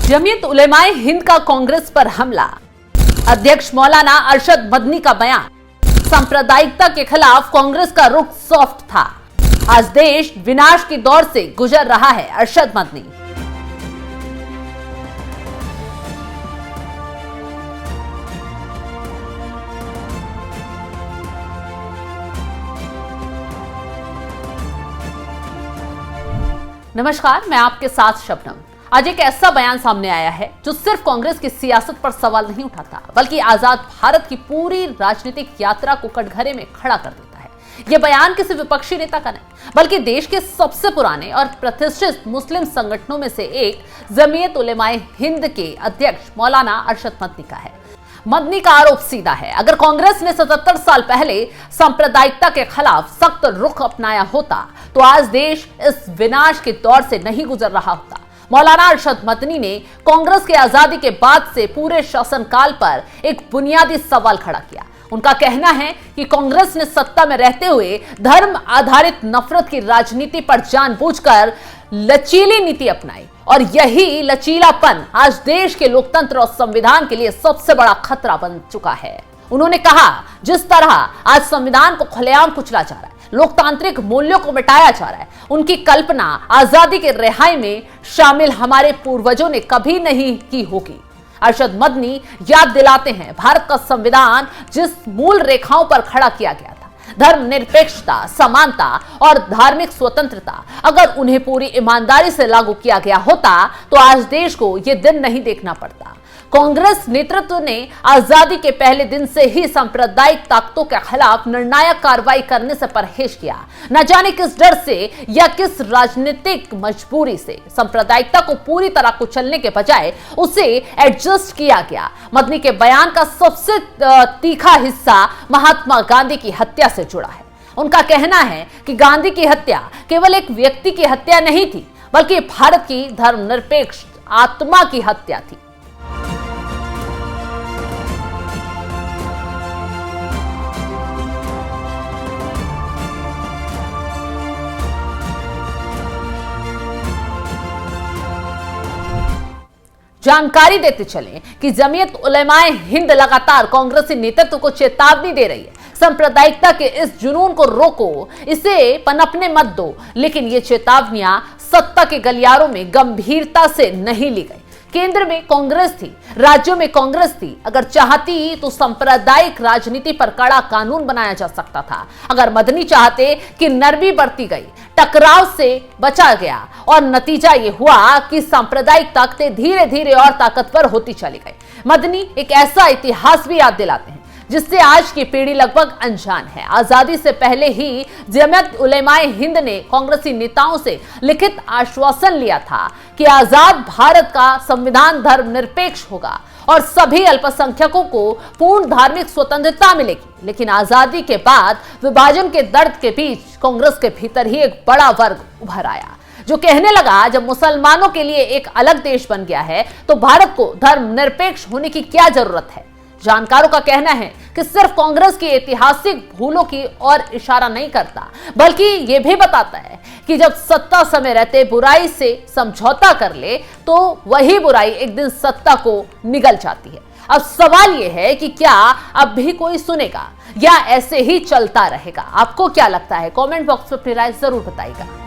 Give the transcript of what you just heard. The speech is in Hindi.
जमीयत उलेमाए हिंद का कांग्रेस पर हमला। अध्यक्ष मौलाना अरशद मदनी का बयान। सांप्रदायिकता के खिलाफ कांग्रेस का रुख सॉफ्ट था। आज देश विनाश की दौर से गुजर रहा है, अरशद मदनी। नमस्कार, मैं आपके साथ शबनम। आज एक ऐसा बयान सामने आया है जो सिर्फ कांग्रेस की सियासत पर सवाल नहीं उठाता, बल्कि आजाद भारत की पूरी राजनीतिक यात्रा को कटघरे में खड़ा कर देता है। यह बयान किसी विपक्षी नेता का नहीं, बल्कि देश के सबसे पुराने और प्रतिष्ठित मुस्लिम संगठनों में से एक जमीयत उलेमाए हिंद के अध्यक्ष मौलाना अरशद मदनी का है। मदनी का आरोप सीधा है, अगर कांग्रेस ने 77 साल पहले सांप्रदायिकता के खिलाफ सख्त रुख अपनाया होता तो आज देश इस विनाश के दौर से नहीं गुजर रहा होता। मौलाना अरशद मदनी ने कांग्रेस के आजादी के बाद से पूरे शासनकाल पर एक बुनियादी सवाल खड़ा किया। उनका कहना है कि कांग्रेस ने सत्ता में रहते हुए धर्म आधारित नफरत की राजनीति पर जानबूझकर लचीली नीति अपनाई और यही लचीलापन आज देश के लोकतंत्र और संविधान के लिए सबसे बड़ा खतरा बन चुका है। उन्होंने कहा, जिस तरह आज संविधान को खुलेआम कुचला जा रहा है, लोकतांत्रिक मूल्यों को मिटाया जा रहा है, उनकी कल्पना आजादी के रिहाई में शामिल हमारे पूर्वजों ने कभी नहीं की होगी। अरशद मदनी याद दिलाते हैं, भारत का संविधान जिस मूल रेखाओं पर खड़ा किया गया था, धर्मनिरपेक्षता, समानता और धार्मिक स्वतंत्रता, अगर उन्हें पूरी ईमानदारी से लागू किया गया होता तो आज देश को यह दिन नहीं देखना पड़ता। कांग्रेस नेतृत्व ने आजादी के पहले दिन से ही सांप्रदायिक ताकतों के खिलाफ निर्णायक कार्रवाई करने से परहेज किया। न जाने किस डर से या किस राजनीतिक मजबूरी से सांप्रदायिकता को पूरी तरह कुचलने के बजाय उसे एडजस्ट किया गया। मदनी के बयान का सबसे तीखा हिस्सा महात्मा गांधी की हत्या से जुड़ा है। उनका कहना है कि गांधी की हत्या केवल एक व्यक्ति की हत्या नहीं थी, बल्कि भारत की धर्मनिरपेक्ष आत्मा की हत्या थी। जानकारी देते चलें कि जमीयत उलेमाए हिंद लगातार कांग्रेसी नेतृत्व को चेतावनी दे रही है, सांप्रदायिकता के इस जुनून को रोको, इसे पनपने मत दो। लेकिन ये चेतावनियां सत्ता के गलियारों में गंभीरता से नहीं ली गई। केंद्र में कांग्रेस थी, राज्यों में कांग्रेस थी, अगर चाहती तो सांप्रदायिक राजनीति पर कड़ा कानून बनाया जा सकता था। अगर मदनी चाहते कि नरमी बरती गई, टकराव से बचा गया और नतीजा ये हुआ कि सांप्रदायिक ताकतें धीरे धीरे और ताकतवर होती चली गई। मदनी एक ऐसा इतिहास भी याद दिलाते हैं जिससे आज की पीढ़ी लगभग अनजान है। आजादी से पहले ही जमीयत उलेमाए हिंद ने कांग्रेसी नेताओं से लिखित आश्वासन लिया था कि आजाद भारत का संविधान धर्मनिरपेक्ष होगा और सभी अल्पसंख्यकों को पूर्ण धार्मिक स्वतंत्रता मिलेगी। लेकिन आजादी के बाद विभाजन के दर्द के बीच कांग्रेस के भीतर ही एक बड़ा वर्ग उभर आया जो कहने लगा, जब मुसलमानों के लिए एक अलग देश बन गया है तो भारत को धर्मनिरपेक्ष होने की क्या जरूरत है। जानकारों का कहना है कि सिर्फ कांग्रेस की ऐतिहासिक भूलों की ओर इशारा नहीं करता, बल्कि यह भी बताता है कि जब सत्ता समय रहते बुराई से समझौता कर ले तो वही बुराई एक दिन सत्ता को निगल जाती है। अब सवाल यह है कि क्या अब भी कोई सुनेगा या ऐसे ही चलता रहेगा। आपको क्या लगता है? कमेंट बॉक्स में अपनी राय जरूर बताइएगा।